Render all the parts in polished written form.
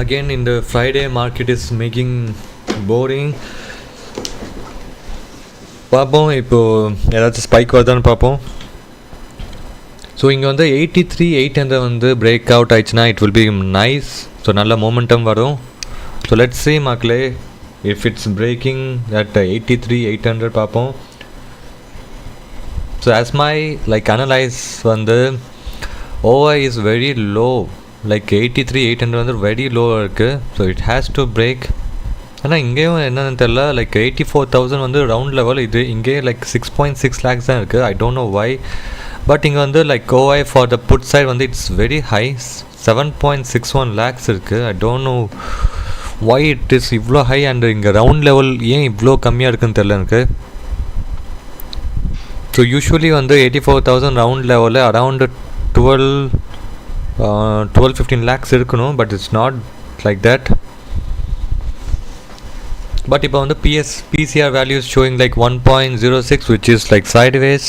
again in the Friday market is making boring. பார்ப்போம் இப்போ ஏதாச்சும் ஸ்பைக் வருதான்னு பார்ப்போம். ஸோ இங்கே வந்து 83,800 வந்து பிரேக் அவுட் ஆயிடுச்சுன்னா it will be nice. So நல்ல மோமெண்டம் வரும். ஸோ லெட்ஸ் see மக்களே, இஃப் இட்ஸ் பிரேக்கிங் அட் 83,800 பார்ப்போம். So as my like analyze வந்து OI is very low, like 83,800 வந்து வெரி லோவாக இருக்குது. So it has to break. ஆனால் இங்கேயும் என்னென்னு தெரில, லைக் 84,000 வந்து ரவுண்ட் லெவல். இது இங்கேயே லைக் 6.6 lakhs தான் இருக்குது. I don't know why. But இங்கே வந்து like OI for the put side வந்து இட்ஸ் வெரி ஹை, 7.61 lakhs இருக்குது. I don't know why it is இவ்வளோ ஹை. அண்ட் இங்கே ரவுண்ட் லெவல் ஏன் இவ்வளோ கம்மியாக இருக்குன்னு தெரில எனக்கு. ஸோ யூஸ்வலி வந்து 84,000 ரவுண்ட் லெவலில் அரவுண்டு 12-15 lakhs இருக்கணும். But it's not like that. But இப்போ வந்து PCR values showing like 1.06, which is like sideways.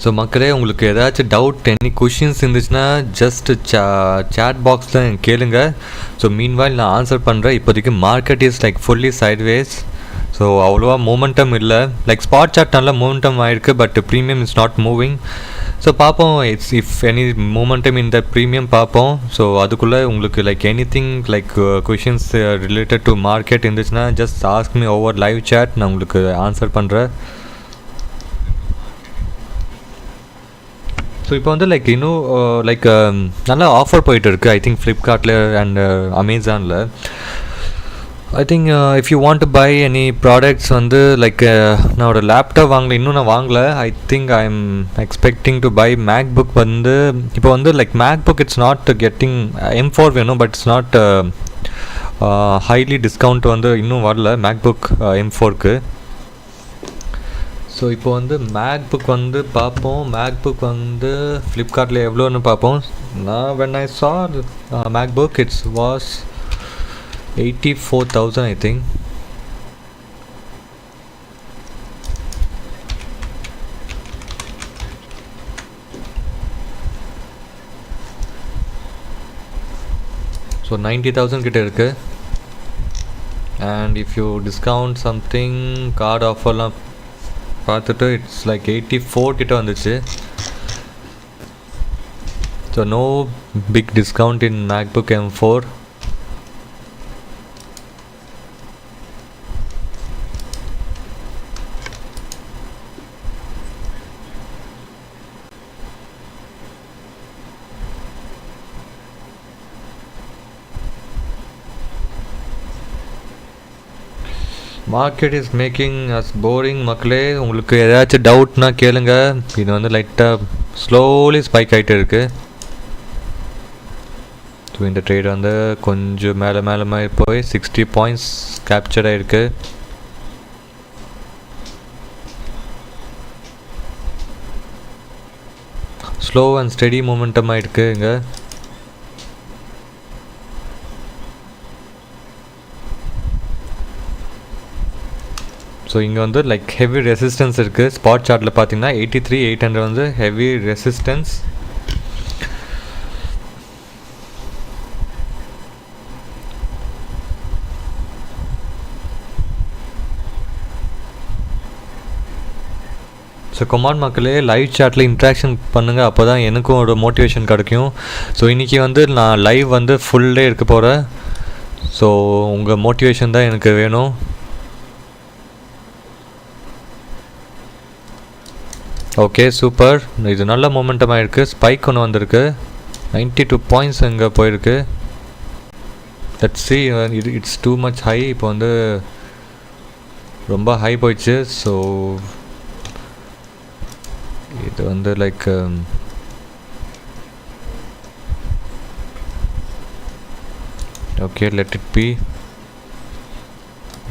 So மக்களே, உங்களுக்கு ஏதாச்சும் டவுட், எனி கொஷின்ஸ் இருந்துச்சுன்னா ஜஸ்ட் சேட் பாக்ஸில் கேளுங்க. ஸோ மீன்வாயில் நான் ஆன்சர் பண்ணுறேன். இப்போதைக்கு market is like fully sideways. So அவ்வளோவா மோமெண்டம் இல்லை. லைக் ஸ்பாட் சார்ட் நல்லா மோமெண்டம் ஆகிருக்கு, but premium is not moving. So பார்ப்போம், இஃப் எனி மோமெண்டம் இந்த ப்ரீமியம் பார்ப்போம். ஸோ அதுக்குள்ளே உங்களுக்கு like any thing like questions related to market இருந்துச்சுன்னா just ask me over live chat. நான் உங்களுக்கு ஆன்சர் பண்ணுறேன். ஸோ இப்போ வந்து லைக் இன்னும் லைக் நல்லா ஆஃபர் போயிட்டு இருக்குது. ஐ திங்க் ஃப்ளிப்கார்ட்டில் அண்ட் அமேசானில். I think if you want to buy any products வந்து லைக் நான் ஒரு லேப்டாப் வாங்கல, இன்னும் நான் வாங்கலை. I think I am expecting to buy MacBook. வந்து இப்போ வந்து like MacBook it's not getting M4 வேணும், but it's not highly discount வந்து இன்னும் வரல மேக் புக் M4க்கு. ஸோ இப்போ வந்து மேக் புக் வந்து பார்ப்போம். மேக் புக் வந்து ஃப்ளிப்கார்ட்டில் எவ்வளோன்னு பார்ப்போம். நான் when I saw MacBook it's was 84,000 I think. So 90,000 கிட்ட இருக்குது. And if you discount something card ஆஃபர்லாம் பார்த்துட்டு இட்ஸ் லைக் 84 கிட்ட வந்துச்சு. So no big discount in MacBook M4. Market is making as boring. மக்களே, உங்களுக்கு ஏதாச்சும் டவுட்னா கேளுங்க. இது வந்து லைட்டாக ஸ்லோலி ஸ்பைக் ஆகிட்டு இருக்குது. ஸோ இந்த ட்ரேட் வந்து கொஞ்சம் மேலே போய் 60 points கேப்சர் ஆகிருக்கு. ஸ்லோ அண்ட் ஸ்டெடி மூமெண்டம் ஆகிருக்கு இங்கே. ஸோ இங்கே வந்து லைக் ஹெவி ரெசிஸ்டன்ஸ் இருக்குது. ஸ்பாட் சார்ட்டில் பார்த்தீங்கன்னா 83,800 வந்து ஹெவி ரெசிஸ்டன்ஸ். ஸோ கமான் மக்களே, லைவ் சாட்டில் இன்ட்ராக்ஷன் பண்ணுங்கள். அப்போ தான் எனக்கும் ஒரு மோட்டிவேஷன் கிடைக்கும். ஸோ இன்றைக்கி வந்து நான் லைவ் வந்து ஃபுல் டே இருக்க போகிறேன். ஸோ உங்கள் மோட்டிவேஷன் தான் எனக்கு வேணும். Okay, super. இது நல்ல மொமெண்டமாக இருக்குது. ஸ்பைக் ஒன்று வந்திருக்கு. 92 points இங்கே போயிருக்கு. Let's see, it's too much high. இப்போ வந்து ரொம்ப ஹை போயிடுச்சு. ஸோ இது வந்து like okay let it be.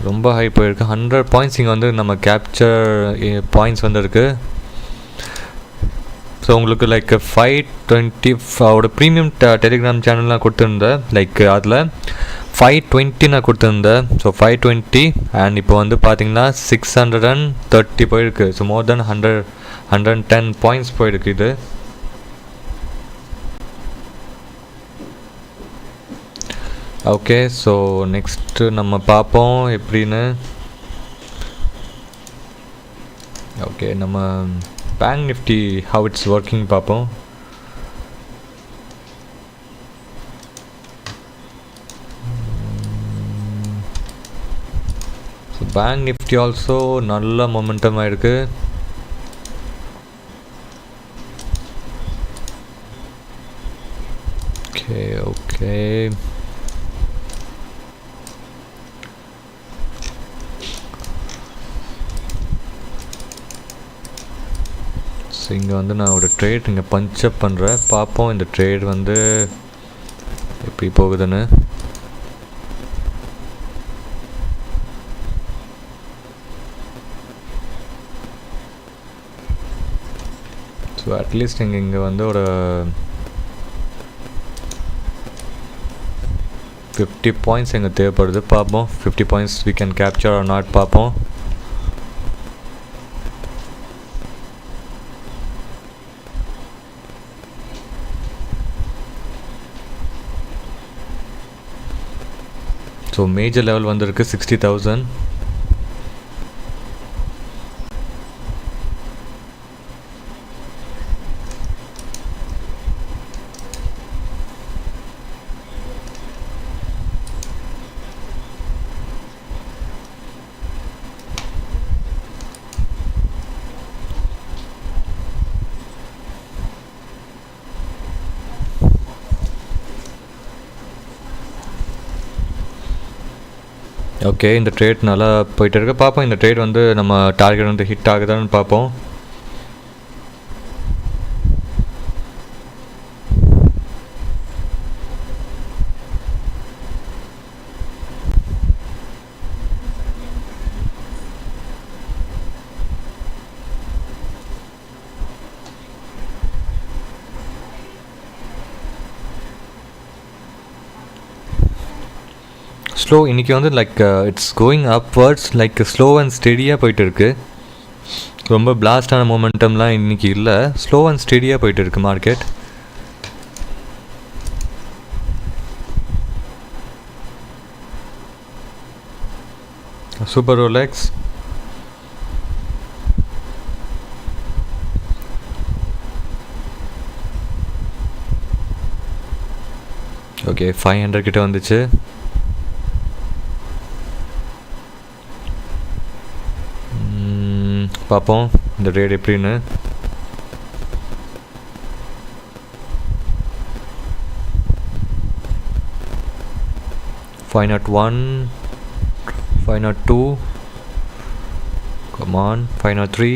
ரொம்ப ஹை போயிருக்கு. 100 பாயிண்ட்ஸ் இங்கே வந்து நம்ம கேப்சர் பாயிண்ட்ஸ் வந்து இருக்குது. ஸோ உங்களுக்கு லைக் 520 அவரோட ப்ரீமியம் டெலிகிராம் சேனல்லாம் கொடுத்துருந்தேன். லைக் அதில் 520 நான் கொடுத்துருந்தேன். ஸோ 520 அண்ட் இப்போ வந்து பார்த்தீங்கன்னா 630 போயிருக்கு. ஸோ மோர் தென் 110 பாயிண்ட்ஸ் போயிருக்கு இது. ஓகே ஸோ நெக்ஸ்ட்டு நம்ம பார்ப்போம் எப்படின்னு. ஓகே நம்ம bank Nifty how it's working பார்ப்போம். ஸோ பேங்க் நிஃப்டி ஆல்சோ நல்ல மொமெண்டம் ஆயிருக்கு. ஓகே ஓகே இங்கே வந்து நான் ஒரு ட்ரேட் இங்கே பஞ்சப் பண்ணுறேன். பார்ப்போம் இந்த ட்ரேட் வந்து எப்படி போகுதுன்னு. ஸோ அட்லீஸ்ட் இங்கே வந்து ஒரு 50 பாயிண்ட்ஸ் எங்கே தேவைப்படுது பார்ப்போம். 50 points we can capture or not பார்ப்போம். ஸோ மேஜர் லெவல் வந்திருக்கு 60,000. ஓகே இந்த ட்ரேட் நல்லா போயிட்டு இருக்கு. பார்ப்போம் இந்த ட்ரேட் வந்து நம்ம டார்கெட் வந்து ஹிட் ஆகுதான்னு பார்ப்போம். ஸ்லோ இன்றைக்கி வந்து like it's going upwards like slow and ஸ்டெடியாக போயிட்டு இருக்கு. ரொம்ப பிளாஸ்டான மொமெண்டம்லாம் இன்றைக்கி இல்லை. ஸ்லோ அண்ட் ஸ்டெடியாக போயிட்டு இருக்கு மார்க்கெட். சூப்பர் ரோலெக்ஸ் ஓகே 500 கிட்ட வந்துச்சு. பார்ப்போம் இந்த ரேட் எப்படின்னு. $501, $502, come on, $503,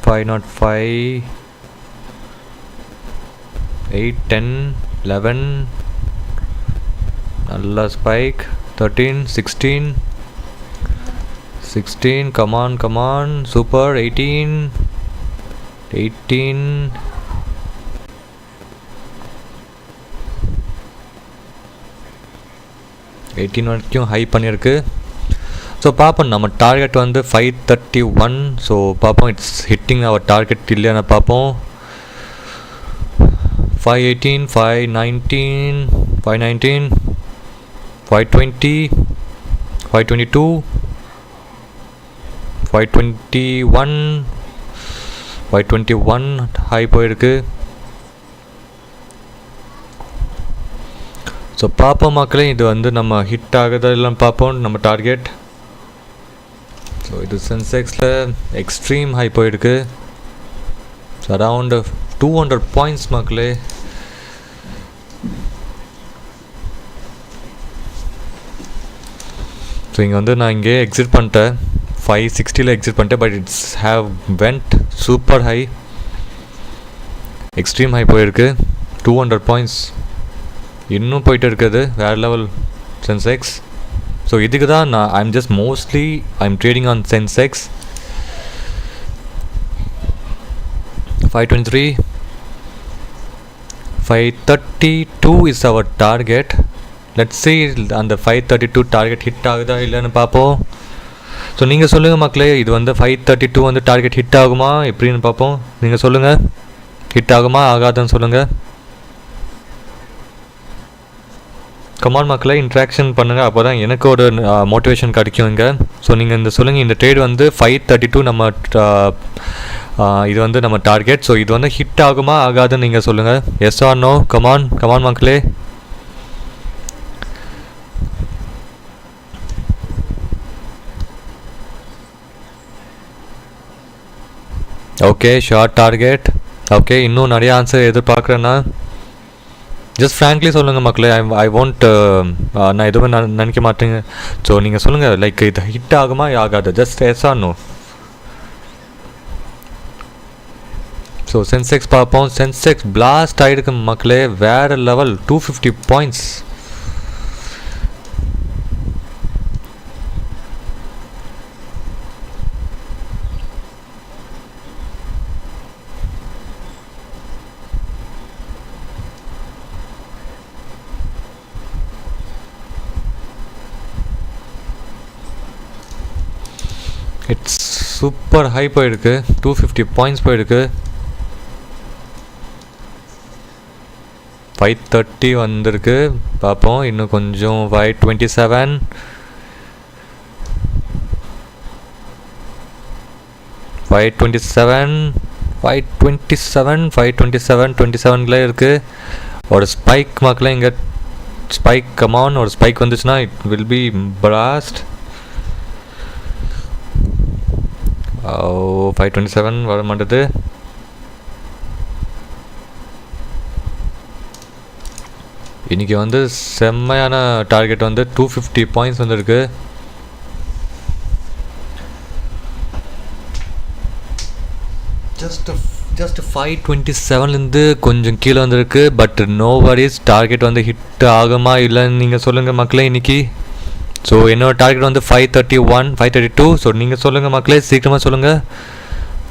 $505, 8, 10, 11, நல்ல ஸ்பைக் 13, 16, come on, super 18, 18, வரைக்கும் ஹை பண்ணியிருக்கு. ஸோ பார்ப்போம் நம்ம டார்கெட் வந்து 531. ஸோ பார்ப்போம் இட்ஸ் ஹிட்டிங் அவர் டார்கெட் இல்லைன்னா பார்ப்போம். 518, 519, 519, 520, 522, 521 ஹை போயிருக்கு. ஸோ பார்ப்போம் மக்களே இது வந்து நம்ம ஹிட் ஆகுதா இல்லைன்னு பார்ப்போம் நம்ம டார்கெட். ஸோ இது சென்செக்ஸில் எக்ஸ்ட்ரீம் ஹை போயிருக்கு. ஸோ அரவுண்ட் 200 பாயிண்ட்ஸ் மக்களே. ஸோ இங்கே வந்து நான் இங்கே எக்ஸிட் பண்ணிட்டேன் 560 எக்ஸிட் பண்ணிட்டேன். But it's have went super high, extreme high போயிருக்கு. 200 பாயிண்ட்ஸ் இன்னும் போயிட்டு இருக்குது, வேறு லெவல் சென்செக்ஸ். ஸோ இதுக்கு தான் நான் I'm trading on Sensex. 523, 532 is our target. Let's see அந்த 532 டார்கெட் ஹிட் ஆகுதா இல்லைன்னு பார்ப்போம். ஸோ நீங்கள் சொல்லுங்கள் மக்களே, இது வந்து 532 வந்து டார்கெட் ஹிட் ஆகுமா எப்படின்னு பார்ப்போம். நீங்கள் சொல்லுங்கள், ஹிட் ஆகுமா ஆகாதுன்னு சொல்லுங்கள். கமான் மக்களே, இன்ட்ராக்ஷன் பண்ணுங்கள், அப்போ தான் எனக்கு ஒரு மோட்டிவேஷன் கிடைக்கும் இங்கே. ஸோ நீங்கள் இந்த சொல்லுங்கள், இந்த ட்ரேட் வந்து 532 நம்ம இது வந்து நம்ம டார்கெட். ஸோ இது வந்து ஹிட் ஆகுமா ஆகாதுன்னு நீங்கள் சொல்லுங்கள். Yes or no? Come on come on மக்களே. Okay, short target. ஓகே, இன்னும் நிறைய ஆன்சர் எதிர்பார்க்குறேன்னா ஜஸ்ட் ஃப்ராங்க்லி சொல்லுங்கள் மக்களே. ஐ வாண்ட் நான் எதுவுமே நினைக்க மாட்டேங்க. ஸோ நீங்கள் சொல்லுங்கள், லைக் இது ஹிட் ஆகுமா ஆகாது, just yes or no. So Sensex பார்ப்போம். சென்செக்ஸ் பிளாஸ்ட் ஆகிருக்கு மக்களே, வேறு level 250 points. It's super high போயிருக்கு, 250 பாயிண்ட்ஸ் போயிருக்கு. 530 வந்திருக்கு, பார்ப்போம் இன்னும் கொஞ்சம். 527, 527, 527, 527, 27ல இருக்குது. ஒரு ஸ்பைக் மக்களே, இங்கே ஸ்பைக். கமான், ஒரு ஸ்பைக் வந்துச்சுன்னா இட் வில் பி பிளாஸ்ட். 527 வர மாட்டேது. இன்றைக்கி வந்து செம்மையான டார்கெட் வந்து 250 பாயிண்ட்ஸ் வந்துருக்கு. ஜஸ்ட் 527லேருந்து கொஞ்சம் கீழே வந்திருக்கு. பட் நோ வரிஸ், டார்கெட் வந்து ஹிட் ஆகுமா இல்லைன்னு நீங்கள் சொல்லுங்கள் மக்களே இன்றைக்கி. ஸோ என்னோடய டார்கெட் வந்து 531, 532. ஸோ நீங்கள் சொல்லுங்கள் மக்களே, சீக்கிரமாக சொல்லுங்கள்,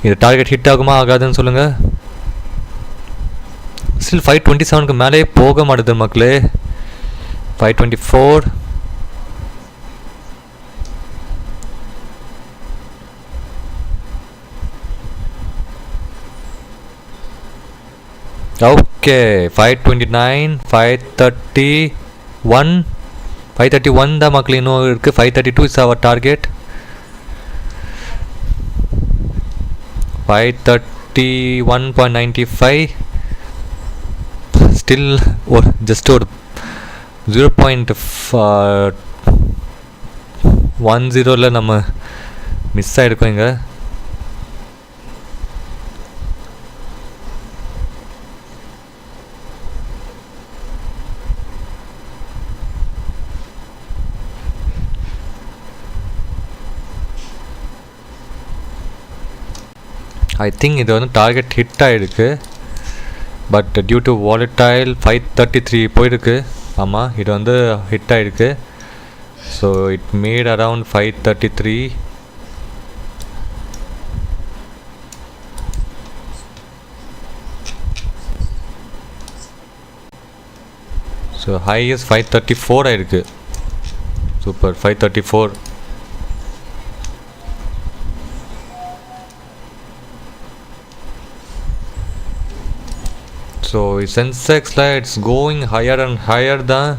இது டார்கெட் ஹிட் ஆகுமா ஆகாதுன்னு சொல்லுங்கள். ஸ்டில் 527க்கு மேலே போக மாட்டேது மக்களே. 524, ஓகே 529, 531, 531 தான் மக்கள் இன்னும் இருக்குது. 532 இஸ் அவர் டார்கெட். 531.95. ஸ்டில் ஒரு ஜஸ்ட் ஒரு 0.10 நம்ம மிஸ் ஆகிருக்கோம் இங்கே. ஐ திங்க் இது வந்து டார்கெட் ஹிட் ஆகிருக்கு. பட் டியூ டு வாலடைல் 533 போயிருக்கு. ஆமாம், இது வந்து ஹிட் ஆகிருக்கு. So it made around 533. So highest 534 ஆகிருக்கு. சூப்பர், 534. ஸோ சென்செக்ஸில் it's going higher and higher தான்.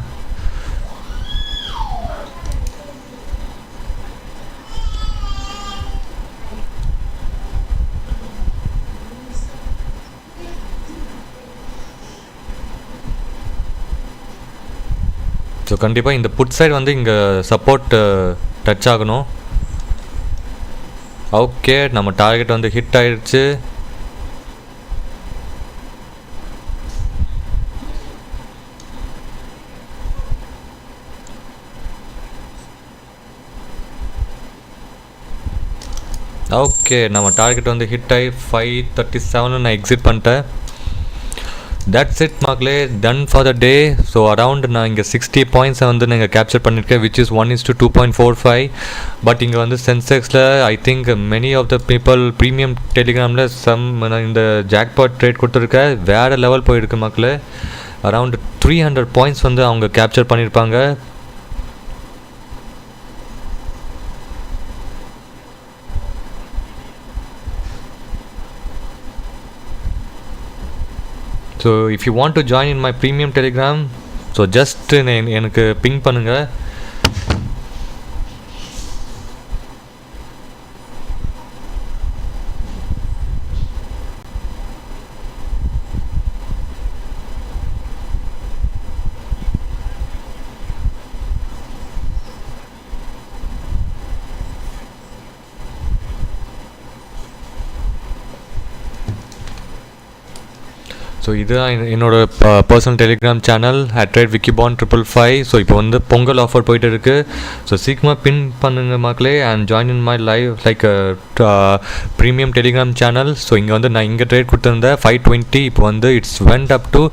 ஸோ கண்டிப்பாக இந்த புட் சைடு வந்து இங்கே சப்போர்ட் டச் ஆகணும். ஓகே, நம்ம டார்கெட் வந்து ஹிட் ஆகிடுச்சு. ஓகே, நம்ம டார்கெட் வந்து ஹிட் ஆகி 537 நான் எக்ஸிட் பண்ணிட்டேன். தட்ஸ் இட் மக்களே, done for the day. So around நான் இங்கே 60 பாயிண்ட்ஸை வந்து நீங்கள் கேப்சர் பண்ணியிருக்கேன், விச் இஸ் 1:2.45. பட் இங்கே வந்து சென்செக்ஸில் I think many of the people premium டெலிகிராமில் இந்த ஜாக்பாட் ட்ரேட் கொடுத்துருக்க வேறு லெவல் போயிருக்கு மக்களே. அரவுண்ட் 300 பாயிண்ட்ஸ் வந்து அவங்க கேப்சர் பண்ணியிருப்பாங்க. So if you want to join in my premium Telegram, so just எனக்கு பிங் பண்ணுங்கள். ஸோ இதுதான் என்னோட personal Telegram channel @WickyBond555. So இப்போ வந்து பொங்கல் ஆஃபர் போயிட்டு இருக்குது. ஸோ சீக்கிரமாக பின் பண்ணுங்கள் மக்களே and join in my live like premium Telegram channel. So இங்கே வந்து நான் இங்கே ட்ரேட் கொடுத்துருந்தேன் 520, இப்போ வந்து இட்ஸ் வெண்ட் அப் டு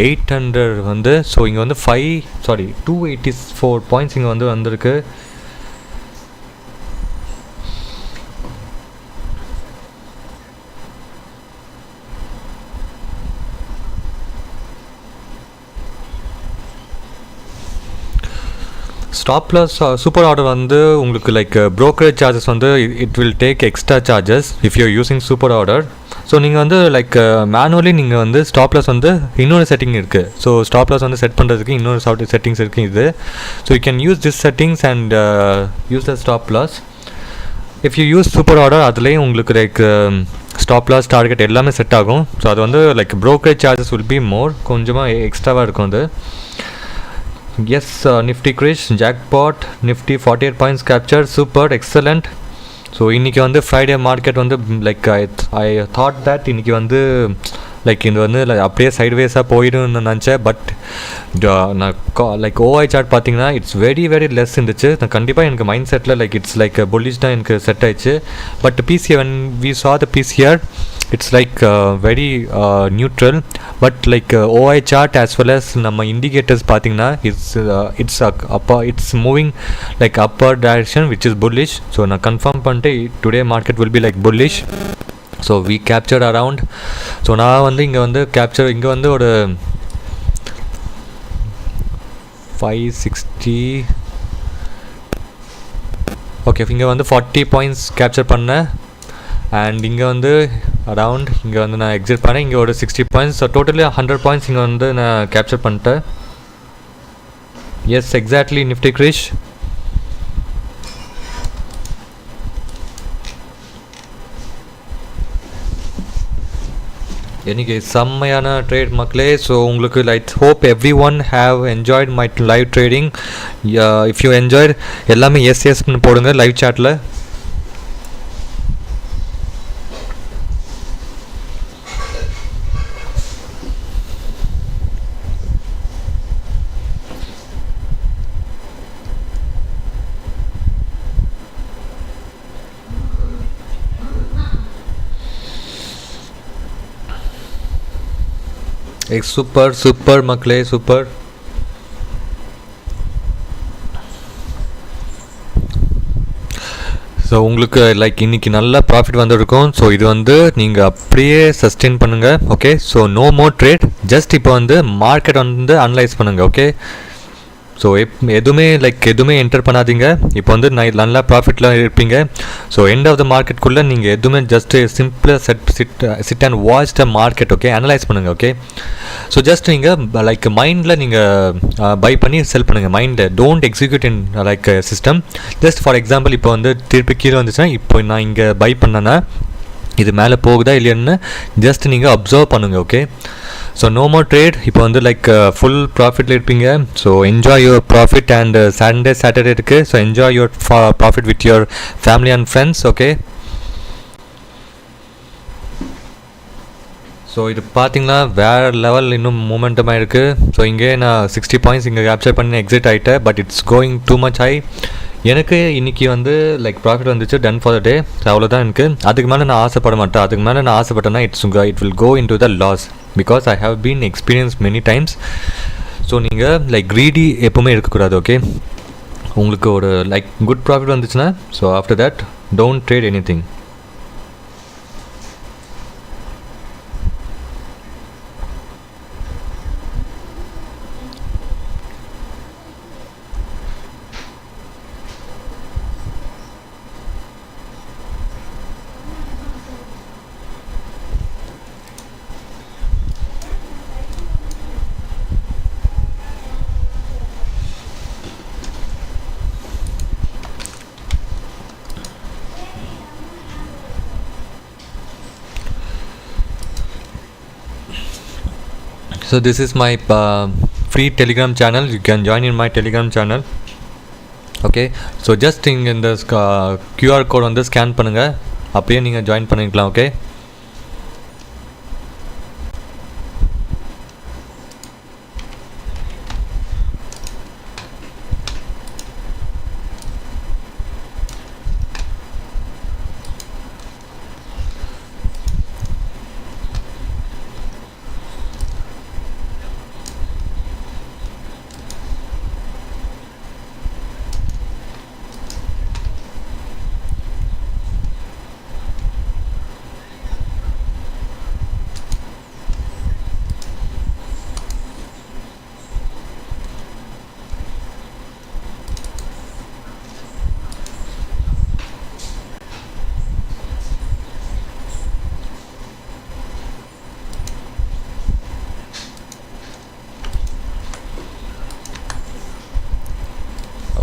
800 வந்து. ஸோ இங்கே வந்து 284 பாயிண்ட்ஸ் இங்கே வந்து வந்திருக்கு. ஸ்டாப் லாஸ் சூப்பர் ஆர்டர் வந்து உங்களுக்கு லைக் ப்ரோக்கரேஜ் சார்ஜஸ் வந்து it will take extra charges if you using super order. So நீங்கள் வந்து லைக் மேனுவலி நீங்கள் வந்து ஸ்டாப் லாஸ் வந்து இன்னொரு செட்டிங் இருக்குது. ஸோ ஸ்டாப் லாஸ் வந்து செட் பண்ணுறதுக்கு இன்னொரு செட்டிங்ஸ் இருக்குது இது. So you can use this settings and use the stop loss. If you use super order அதுலேயும் உங்களுக்கு லைக் ஸ்டாப் லாஸ் டார்கெட் எல்லாமே செட் ஆகும். ஸோ அது வந்து like brokerage charges will be more, கொஞ்சமாக எக்ஸ்ட்ராவாக இருக்கும் அது. Yes, Nifty Krish, Jackpot, Nifty 48 points capture, super, excellent. So இன்றைக்கி வந்து ஃப்ரைடே மார்க்கெட் வந்து லைக் ஐ தாட் தட் இன்றைக்கி வந்து லைக் இது வந்து அப்படியே சைட்வேஸாக போயிடும்னு நினச்சேன். பட் நான் லைக் ஓஐ சார்ட் பார்த்தீங்கன்னா இட்ஸ் வெரி வெரி லெஸ் இருந்துச்சு. நான் கண்டிப்பாக எனக்கு mind settle like it's like bullish தான் எனக்கு செட் ஆயிடுச்சு. But PCR when we saw the PCR it's like very neutral, but like OI chart as well as நம்ம indicators பார்த்தீங்கன்னா it's moving like upper direction which is bullish. so நான் confirm பண்ணிட்டு today market will be like bullish. so we captured around, so நான் வந்து இங்கே வந்து capture இங்கே வந்து ஒரு 560 ஓகே, இங்கே வந்து 40 பாயிண்ட்ஸ் கேப்சர் பண்ணேன். அண்ட் இங்கே வந்து அரவுண்ட் இங்கே வந்து நான் எக்ஸிட் பண்ணேன். இங்கே ஒரு 60 பாயிண்ட்ஸ், ஸோ டோட்டலி 100 பாயிண்ட்ஸ் இங்கே வந்து நான் கேப்சர் பண்ணிட்டேன். Yes exactly Nifty crash. எனக்கு செம்மையான ட்ரேட் மக்களே. ஸோ உங்களுக்கு like hope everyone have enjoyed my live trading. If you enjoyed எல்லாமே எஸ்ன்னு போடுங்க லைவ் சாட்டில். சூப்பர் சூப்பர் மக்களே, சூப்பர். ஸோ உங்களுக்கு லைக் இன்றைக்கி நல்ல ப்ராஃபிட் வந்துருக்கும். ஸோ இது வந்து நீங்கள் அப்படியே சஸ்டெயின் பண்ணுங்கள். Okay, so no more trade, just இப்போ வந்து மார்க்கெட் வந்து அனலைஸ் பண்ணுங்கள். ஓகே, ஸோ எதுவுமே என்டர் பண்ணாதீங்க. இப்போ வந்து நல்லா ப்ராஃபிட்டில் இருப்பீங்க. ஸோ எண்ட் ஆஃப் த மார்க்கெட்குள்ளே நீங்கள் எதுவுமே ஜஸ்ட்டு சிம்பிளாக sit and watch the market. Okay, analyse பண்ணுங்கள். ஓகே, ஸோ ஜஸ்ட் நீங்கள் லைக் மைண்டில் நீங்கள் பை பண்ணி செல் பண்ணுங்கள். மைண்டை don't execute in like system. Just for example இப்போ வந்து திருப்பி கீழே வந்துச்சுன்னா இப்போ நான் இங்கே பை பண்ணேன்னா இது மேலே போகுதா இல்லையான்னு ஜஸ்ட் நீங்கள் அப்சர்வ் பண்ணுங்கள். Okay, so no more trade. இப்போ வந்து லைக் ஃபுல் ப்ராஃபிட்டில் இருப்பீங்க. So enjoy your profit. And Saturday இருக்குது. So enjoy your profit with your family and friends. Okay, so இது பார்த்தீங்கன்னா வேறு லெவல் இன்னும் மூமெண்டமாக இருக்குது. ஸோ இங்கே நான் 60 பாயிண்ட்ஸ் இங்கே கேப்சர் பண்ணி எக்ஸிட் ஆகிட்டேன். But it's going too much high. எனக்கு இன்றைக்கி வந்து லைக் ப்ராஃபிட் வந்துச்சு டன் ஃபார் த டே. அவ்வளோதான் எனக்கு. அதுக்கு மேலே நான் ஆசைப்பட மாட்டேன். அதுக்கு மேலே நான் ஆசைப்பட்டேன்னா it will go into the loss because I have been experience many times. So நீங்கள் லைக் க்ரீடி எப்போவுமே இருக்கக்கூடாது. ஓகே, உங்களுக்கு ஒரு லைக் குட் ப்ராஃபிட் வந்துச்சுன்னா so after that don't trade any thing. So this is my free Telegram channel. You can join in my Telegram channel. Okay, so just in this QR code வந்து scan பண்ணுங்கள், அப்பயே நீங்கள் join பண்ணிக்கலாம். Okay,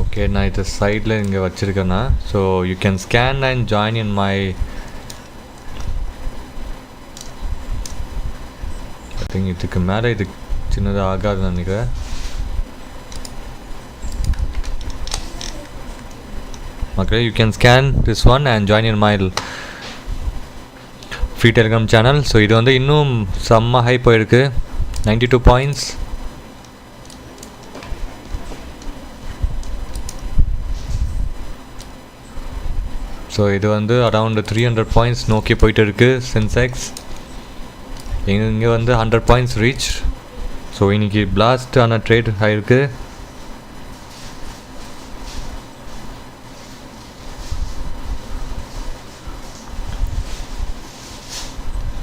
okay, நான் இது சைடில் இங்கே வச்சுருக்கேன்னா so you can scan and join in my I think இதுக்கு மேலே இது சின்னதாக ஆகாதுன்னு நினைக்கிறேன். மக்களே, you can scan this one and join in my free Telegram channel. ஸோ இது வந்து இன்னும் செம்ம ஹை போயிருக்கு, 92 பாயிண்ட்ஸ். ஸோ இது வந்து அரவுண்ட் 300 பாயிண்ட்ஸ் நோக்கி போயிட்டு இருக்குது சென்செக்ஸ். இங்கே வந்து 100 பாயிண்ட்ஸ் ரீச். ஸோ இன்றைக்கி பிளாஸ்ட் ஆன ட்ரேட் ஆகிருக்கு.